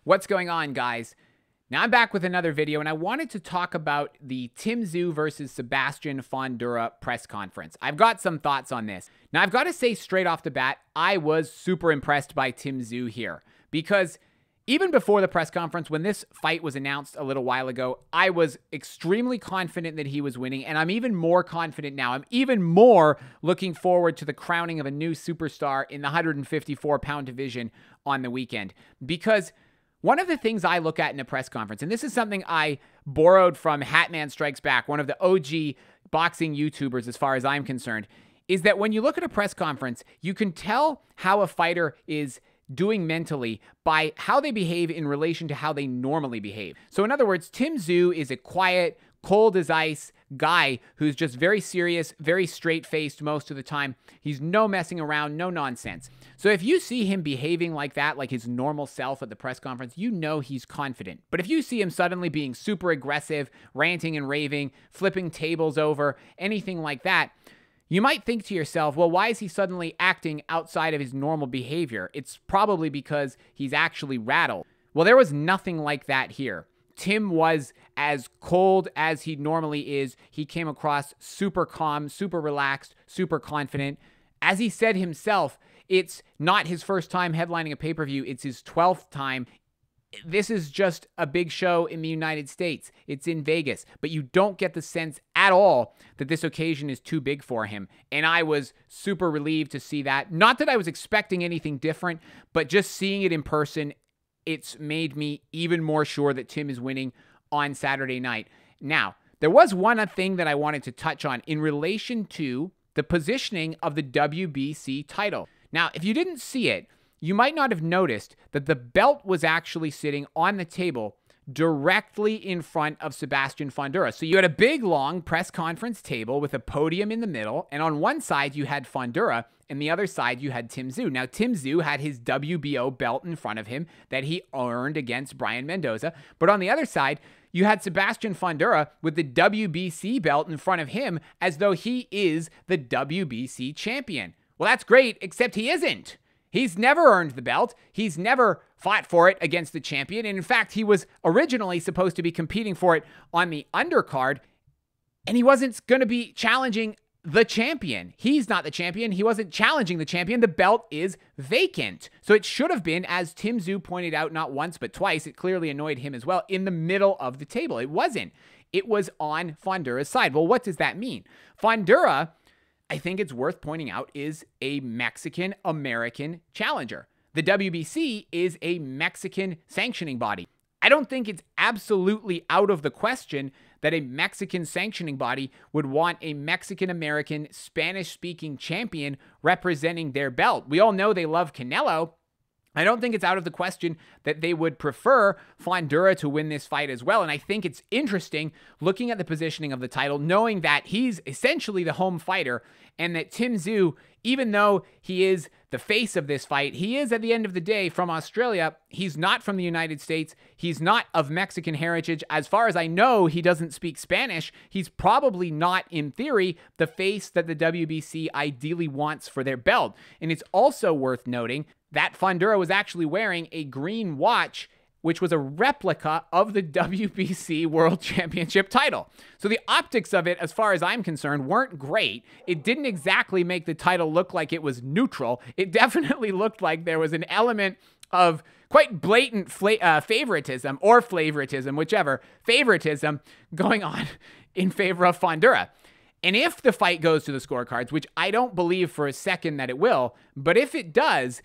What's going on, guys? Now I'm back with another video, and I wanted to talk about the Tim Tszyu versus Sebastian Fundora press conference. I've got some thoughts on this. Now, I've got to say straight off the bat, I was super impressed by Tim Tszyu here, because even before the press conference, when this fight was announced a little while ago, I was extremely confident that he was winning, and I'm even more confident now. I'm even more looking forward to the crowning of a new superstar in the 154-pound division on the weekend, because one of the things I look at in a press conference, and this is something I borrowed from Hatman Strikes Back, one of the OG boxing YouTubers as far as I'm concerned, is that when you look at a press conference, you can tell how a fighter is doing mentally by how they behave in relation to how they normally behave. So in other words, Tim Tszyu is a quiet, cold as ice guy who's just very serious, very straight-faced most of the time. He's no messing around, no nonsense. So if you see him behaving like that, like his normal self at the press conference, you know he's confident. But if you see him suddenly being super aggressive, ranting and raving, flipping tables over, anything like that, you might think to yourself, well, why is he suddenly acting outside of his normal behavior? It's probably because he's actually rattled. Well, there was nothing like that here. Tim was as cold as he normally is. He came across super calm, super relaxed, super confident. As he said himself, it's not his first time headlining a pay-per-view. It's his 12th time. This is just a big show in the United States. It's in Vegas, but you don't get the sense at all that this occasion is too big for him. And I was super relieved to see that. Not that I was expecting anything different, but just seeing it in person, it's made me even more sure that Tim is winning on Saturday night. Now, there was one thing that I wanted to touch on in relation to the positioning of the WBC title. Now, if you didn't see it, you might not have noticed that the belt was actually sitting on the table directly in front of Sebastian Fundora. So you had a big, long press conference table with a podium in the middle, and on one side you had Fundora, and the other side you had Tim Tszyu. Now, Tim Tszyu had his WBO belt in front of him that he earned against Brian Mendoza, but on the other side, you had Sebastian Fundora with the WBC belt in front of him as though he is the WBC champion. Well, that's great, except he isn't. He's never earned the belt. He's never fought for it against the champion. And in fact, he was originally supposed to be competing for it on the undercard, and he wasn't going to be challenging the champion. He's not the champion. He wasn't challenging the champion. The belt is vacant. So it should have been, as Tim Tszyu pointed out not once but twice, it clearly annoyed him as well, in the middle of the table. It wasn't. It was on Fundora's side. Well, what does that mean? Fundora, I think it's worth pointing out, is a Mexican-American challenger. The WBC is a Mexican sanctioning body. I don't think it's absolutely out of the question that a Mexican sanctioning body would want a Mexican-American Spanish-speaking champion representing their belt. We all know they love Canelo. I don't think it's out of the question that they would prefer Fundora to win this fight as well. And I think it's interesting looking at the positioning of the title, knowing that he's essentially the home fighter and that Tim Tszyu, even though he is the face of this fight, he is, at the end of the day, from Australia. He's not from the United States. He's not of Mexican heritage. As far as I know, he doesn't speak Spanish. He's probably not, in theory, the face that the WBC ideally wants for their belt. And it's also worth noting that Fundora was actually wearing a green watch, which was a replica of the WBC World Championship title. So the optics of it, as far as I'm concerned, weren't great. It didn't exactly make the title look like it was neutral. It definitely looked like there was an element of quite blatant favoritism, or flavoritism, whichever, favoritism going on in favor of Fundora. And if the fight goes to the scorecards, which I don't believe for a second that it will, but if it does,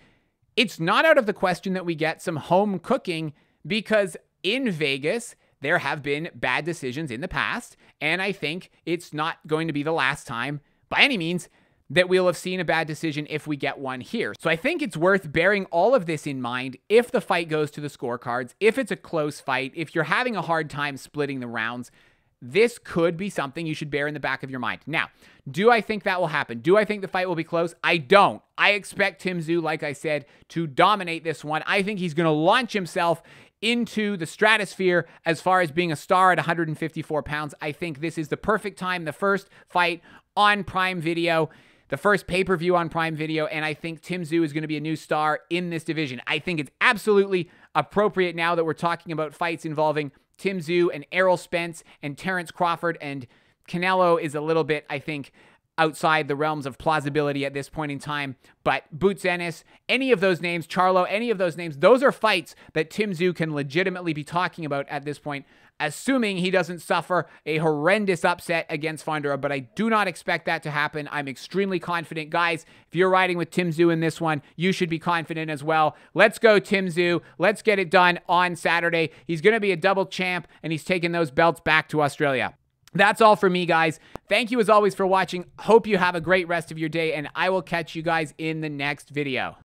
it's not out of the question that we get some home cooking, because in Vegas, there have been bad decisions in the past, and I think it's not going to be the last time, by any means, that we'll have seen a bad decision if we get one here. So I think it's worth bearing all of this in mind if the fight goes to the scorecards, if it's a close fight, if you're having a hard time splitting the rounds. This could be something you should bear in the back of your mind. Now, do I think that will happen? Do I think the fight will be close? I don't. I expect Tim Tszyu, like I said, to dominate this one. I think he's going to launch himself into the stratosphere as far as being a star at 154 pounds. I think this is the perfect time, the first fight on Prime Video, the first pay-per-view on Prime Video, and I think Tim Tszyu is going to be a new star in this division. I think it's absolutely appropriate now that we're talking about fights involving Tim Tszyu and Errol Spence and Terrence Crawford, and Canelo is a little bit, I think, outside the realms of plausibility at this point in time. But Boots Ennis, any of those names, Charlo, any of those names, those are fights that Tim Tszyu can legitimately be talking about at this point, assuming he doesn't suffer a horrendous upset against Fundora. But I do not expect that to happen. I'm extremely confident. Guys, if you're riding with Tim Tszyu in this one, you should be confident as well. Let's go, Tim Tszyu. Let's get it done on Saturday. He's going to be a double champ, and he's taking those belts back to Australia. That's all for me, guys. Thank you as always for watching. Hope you have a great rest of your day, and I will catch you guys in the next video.